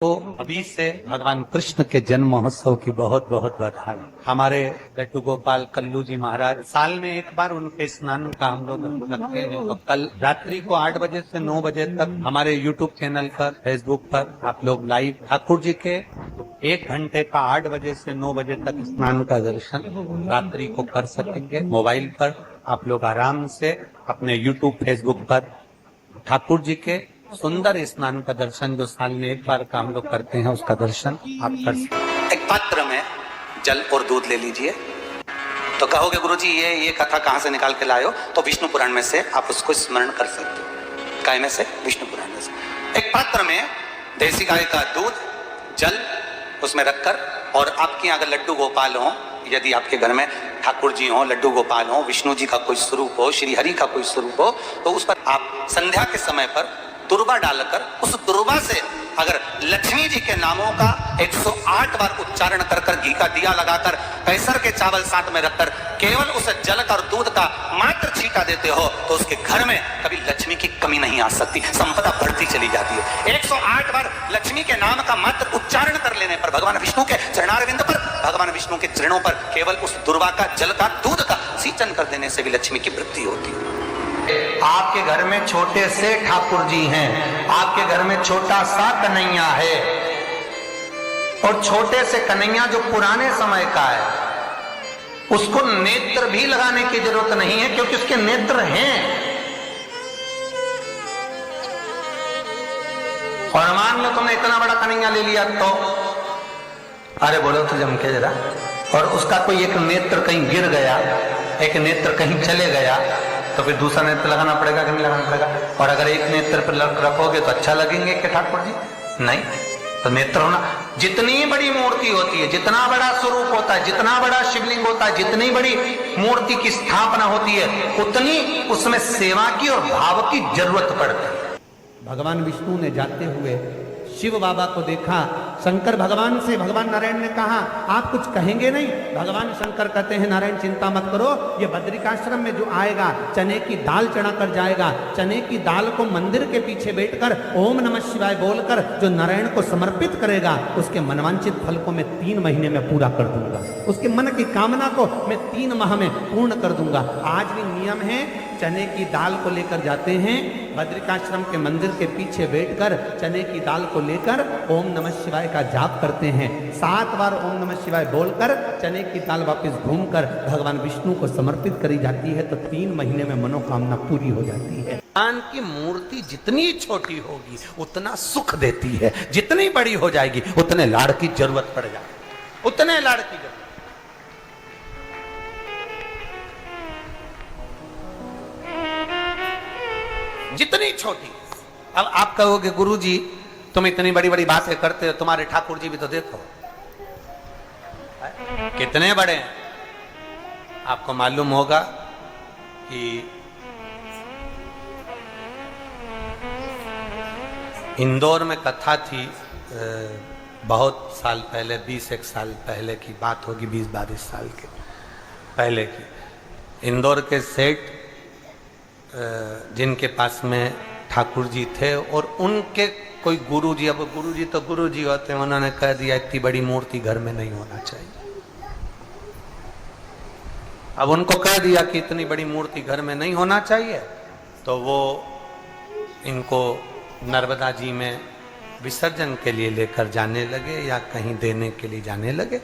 तो अभी से भगवान कृष्ण के जन्म महोत्सव की बहुत बहुत बधाई। हमारे लड्डू गोपाल कल्लू जी महाराज साल में एक बार उनके स्नान का हम लोग रखते हैं। तो कल रात्रि को 8 बजे से 9 बजे तक हमारे YouTube चैनल पर, फेसबुक पर आप लोग लाइव ठाकुर जी के 1 घंटे का 8 बजे से 9 बजे तक स्नान का दर्शन रात्रि को कर सकेंगे। मोबाइल पर आप लोग आराम से अपने YouTube, फेसबुक पर ठाकुर जी के सुंदर स्नान का दर्शन, जो साल में एक बार का हम लोग करते हैं, उसका दर्शन आप कर सकते। एक पात्र में जल और दूध ले लीजिए। तो कहोगे गुरुजी ये कथा कहाँ से निकाल के लाए हो? तो विष्णु पुराण में से आप उसको स्मरण कर सकते हो। काय में से? विष्णु पुराण में से। एक पात्र में देसी गाय का दूध, जल उसमें रखकर, और आपके यहाँ अगर लड्डू गोपाल हो, यदि आपके घर में ठाकुर जी हो, लड्डू गोपाल हो, विष्णु जी का कोई स्वरूप हो, श्री हरि का कोई स्वरूप हो, तो उस पर आप संध्या के समय पर दुर्वा डालकर, उस दुर्वा से अगर लक्ष्मी जी के नामों का 108 बार उच्चारण कर कर, घी का दिया लगाकर, कैसर के चावल साथ में रखकर केवल उस जल का और दूध का मात्र छींटा देते हो, तो उसके घर में कभी लक्ष्मी की कमी नहीं आ सकती, संपदा बढ़ती चली जाती है। 108 बार लक्ष्मी के नाम का मात्र उच्चारण कर लेने पर, भगवान विष्णु के चरणारविंद पर, भगवान विष्णु के चरणों पर केवल उस दुर्वा का, जल का, दूध का सिंचन कर देने से भी लक्ष्मी की वृद्धि होती है। आपके घर में छोटे से ठाकुर जी हैं, आपके घर में छोटा सा कन्हैया है, और छोटे से कन्हैया जो पुराने समय का है, उसको नेत्र भी लगाने की जरूरत नहीं है, क्योंकि उसके नेत्र हैं। और मान लो तुमने इतना बड़ा कन्हैया ले लिया, तो अरे बोलो तो जम के जरा, और उसका कोई एक नेत्र कहीं गिर गया, एक नेत्र कहीं चले गया, तो फिर दूसरा नेत्र लगाना पड़ेगा कि नहीं लगाना पड़ेगा? और अगर एक नेत्र पर रखोगे तो अच्छा लगेंगे कि ठाकुर जी? नहीं। तो नेत्र होना, जितनी बड़ी मूर्ति होती है, जितना बड़ा स्वरूप होता है, जितना बड़ा शिवलिंग होता है, जितनी बड़ी मूर्ति की स्थापना होती है, उतनी उसमें सेवा की और भाव की जरूरत पड़ती है। भगवान विष्णु ने जाते हुए शिव बाबा को देखा। शंकर भगवान से, भगवान नारायण ने कहा आप कुछ कहेंगे नहीं? भगवान शंकर कहते हैं नारायण चिंता मत करो, ये बद्रिकाश्रम में जो आएगा चने की दाल चढ़ा कर जाएगा, चने की दाल को मंदिर के पीछे बैठकर ओम नमः शिवाय बोलकर जो नारायण को समर्पित करेगा, उसके मनवांचित फल को मैं 3 महीने में पूरा कर दूंगा, उसके मन की कामना को मैं 3 माह में पूर्ण कर दूंगा। आज भी नियम है, चने की दाल को लेकर जाते हैं, बद्रिकाश्रम के मंदिर के पीछे बैठकर चने की दाल को लेकर ओम नमः शिवाय का जाप करते हैं। 7 बार ओम नमः शिवाय बोलकर चने की दाल वापस घूमकर भगवान विष्णु को समर्पित करी जाती है, तो 3 महीने में मनोकामना पूरी हो जाती है। भगवान की मूर्ति जितनी छोटी होगी उतना सुख देती है, जितनी बड़ी हो जाएगी उतने लाड़ की जरूरत पड़ जाएगी, उतने लाड़ की जरूरत। जितनी छोटी। अब आप कहोगे गुरुजी तुम इतनी बड़ी बड़ी बातें करते हो, तुम्हारे ठाकुर जी भी तो देखो कितने बड़े हैं। आपको मालूम होगा कि इंदौर में कथा थी, बहुत साल पहले, 20-1 साल पहले की बात होगी, 20-22 साल के पहले की। इंदौर के सेठ जिनके पास में ठाकुर जी थे, और उनके कोई गुरुजी, अब गुरुजी तो गुरुजी होते हैं, उन्होंने कह दिया इतनी बड़ी मूर्ति घर में नहीं होना चाहिए। अब उनको कह दिया कि इतनी बड़ी मूर्ति घर में नहीं होना चाहिए, तो वो इनको नर्मदा जी में विसर्जन के लिए लेकर जाने लगे या कहीं देने के लिए जाने लगे।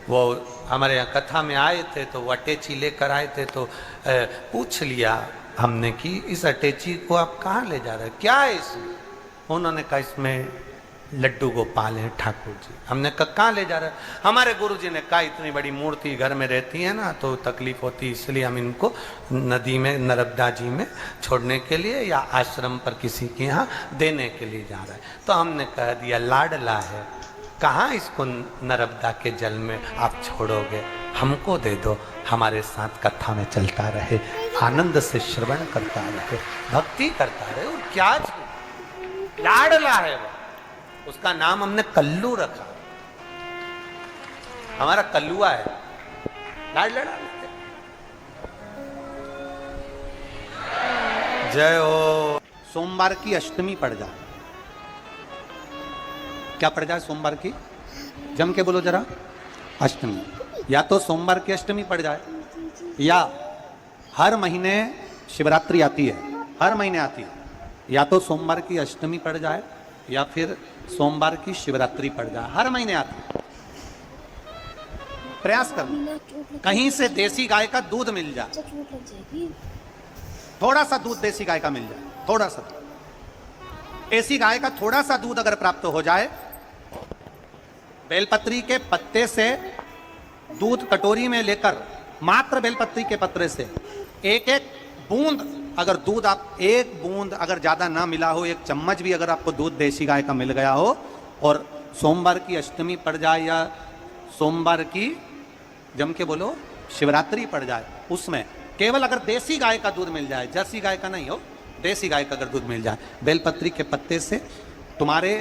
वो हमारे यहाँ कथा में आए थे, तो वो अटैची लेकर आए थे, तो पूछ लिया हमने कि इस अटैची को आप कहाँ ले जा रहे हैं, क्या है इसमें? उन्होंने कहा इसमें लड्डू गोपाल हैं ठाकुर जी। हमने कहा कहाँ ले जा रहे हैं? हमारे गुरुजी ने कहा इतनी बड़ी मूर्ति घर में रहती है ना, तो तकलीफ होती, इसलिए हम इनको नदी में, नर्मदा जी में छोड़ने के लिए या आश्रम पर किसी के यहाँ देने के लिए जा रहे हैं। तो हमने कह दिया लाडला है, कहाँ इसको नर्मदा के जल में आप छोड़ोगे, हमको दे दो, हमारे साथ कथा में चलता रहे, आनंद से श्रवण करता रहे, भक्ति करता रहे। और क्या लाडला है वो, उसका नाम हमने कल्लू रखा, हमारा कल्लुआ है, लाडला। जय हो। सोमवार की अष्टमी पड़ जाए, क्या पड़ जाए सोमवार की? जम के बोलो जरा। अष्टमी। या तो सोमवार की अष्टमी पड़ जाए, या हर महीने शिवरात्रि आती है, हर महीने आती है, या तो सोमवार की अष्टमी पड़ जाए या फिर सोमवार की शिवरात्रि पड़ जाए, हर महीने आती है। प्रयास करना कहीं से देसी गाय का दूध मिल जाए, थोड़ा सा दूध देसी गाय का मिल जाए, थोड़ा सा देसी गाय का थोड़ा सा दूध अगर प्राप्त हो जाए, बेलपत्री के पत्ते से दूध कटोरी में लेकर, मात्र बेलपत्री के पत्रे से एक एक बूंद अगर दूध, आप एक बूंद अगर ज्यादा ना मिला हो, एक चम्मच भी अगर आपको दूध देसी गाय का मिल गया हो, और सोमवार की अष्टमी पड़ जाए या सोमवार की, जम के बोलो, शिवरात्रि पड़ जाए, उसमें केवल अगर देसी गाय का दूध मिल जाए, जर्सी गाय का नहीं हो, देसी गाय का अगर दूध मिल जाए, बेलपत्री के पत्ते से, तुम्हारे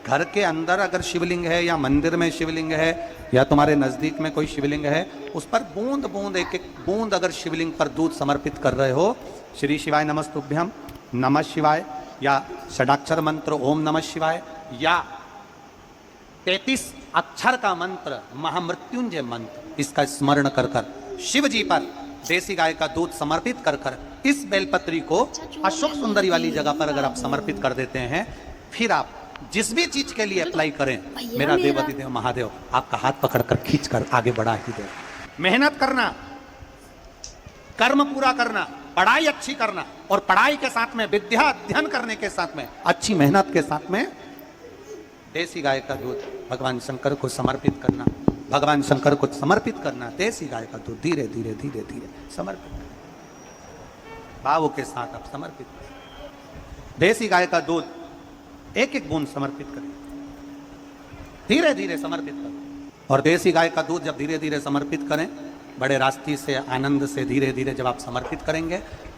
घर के अंदर अगर शिवलिंग है या मंदिर में शिवलिंग है या तुम्हारे नजदीक में कोई शिवलिंग है, उस पर बूंद बूंद, एक एक बूंद अगर शिवलिंग पर दूध समर्पित कर रहे हो, श्री शिवाय नमस्तुभ्यम, नमः शिवाय, या षडाक्षर मंत्र ओम नमः शिवाय, या 33 अक्षर का मंत्र महामृत्युंजय मंत्र, इसका स्मरण कर कर शिव जी पर देसी गाय का दूध समर्पित कर कर इस बेलपत्री को अशोक सुंदरी वाली जगह पर अगर आप समर्पित कर देते हैं, फिर आप जिस भी चीज के लिए अप्लाई करें, मेरा देवती देव महादेव आपका हाथ पकड़कर खींचकर आगे बढ़ा ही दे। मेहनत करना, कर्म पूरा करना, पढ़ाई अच्छी करना, और पढ़ाई के साथ में विद्या अध्ययन करने के साथ में, अच्छी मेहनत के साथ में देसी गाय का दूध भगवान शंकर को समर्पित करना, भगवान शंकर को समर्पित करना, देसी गाय का दूध धीरे धीरे धीरे धीरे समर्पित करना, भावों के साथ आप समर्पित करें। देसी गाय का दूध एक एक बूंद समर्पित करें, धीरे धीरे समर्पित करें। और देसी गाय का दूध जब धीरे धीरे समर्पित करें, बड़े रास्ते से, आनंद से धीरे धीरे जब आप समर्पित करेंगे,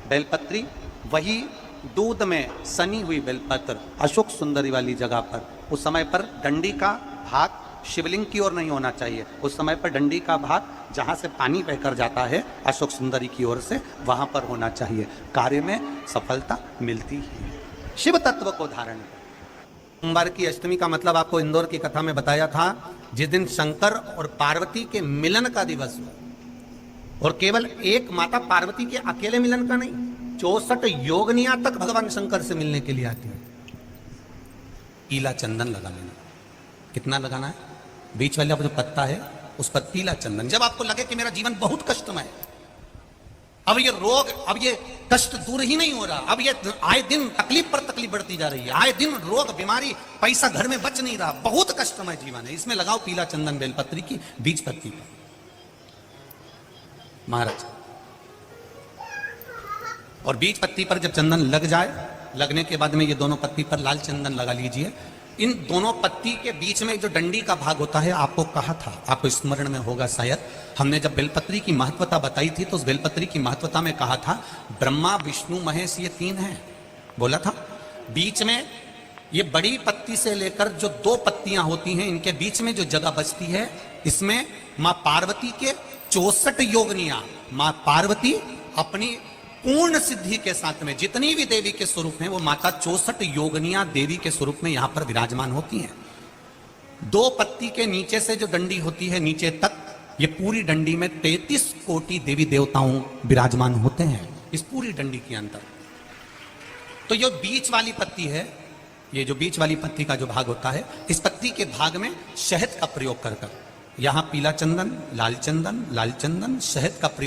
बेलपत्री वही दूध में सनी हुई बेलपत्र अशोक सुंदरी वाली जगह पर, उस समय पर डंडी का भाग शिवलिंग की ओर नहीं होना चाहिए, उस समय पर डंडी का भाग जहां से पानी बहकर जाता है अशोक सुंदरी की ओर से, वहां पर होना चाहिए। कार्य में सफलता मिलती है। शिव तत्व को धारण करें। सोमवार की अष्टमी का मतलब आपको इंदौर की कथा में बताया था, जिस दिन शंकर और पार्वती के मिलन का दिवस हुआ, और केवल एक माता पार्वती के अकेले मिलन का नहीं, 64 योगनियां तक भगवान शंकर से मिलने के लिए आती है। पीला चंदन लगा लेना। कितना लगाना है? बीच वाला जो पत्ता है उस पर पीला चंदन। जब आपको लगे कि मेरा जीवन बहुत कष्टमय है, अब ये रोग, अब ये कष्ट दूर ही नहीं हो रहा, अब ये आए दिन तकलीफ पर तकलीफ बढ़ती जा रही है, आए दिन रोग, बीमारी, पैसा घर में बच नहीं रहा, बहुत कष्टमय जीवन है, इसमें लगाओ पीला चंदन बेलपत्री की बीज पत्ती पर। महाराज, और बीज पत्ती पर जब चंदन लग जाए, लगने के बाद में ये दोनों पत्ती पर लाल चंदन लगा लीजिए। इन दोनों पत्ती के बीच में जो डंडी का भाग होता है, आपको कहा था, आपको स्मरण में होगा शायद, हमने जब बेलपत्री की महत्वता बताई थी तो उस बेलपत्री की महत्वता में कहा था ब्रह्मा विष्णु महेश ये 3 हैं, बोला था। बीच में ये बड़ी पत्ती से लेकर जो 2 पत्तियां होती हैं, इनके बीच में जो जगह बचती है, इसमें मां पार्वती के 64 योगनियां, मां पार्वती अपनी पूर्ण सिद्धि के साथ में जितनी भी देवी के स्वरूप हैं, वो माता 64 योगनियां देवी के स्वरूप में यहां पर विराजमान होती हैं। 2 पत्ती के नीचे से जो डंडी होती है नीचे तक, ये पूरी डंडी में 33 कोटि देवी देवताओं विराजमान होते हैं इस पूरी डंडी के अंदर। तो ये बीच वाली पत्ती है, ये जो बीच वाली पत्ती का जो भाग होता है, इस पत्ती के भाग में शहद का प्रयोग कर कर, यहां पीला चंदन, लाल चंदन, शहद का प्रयोग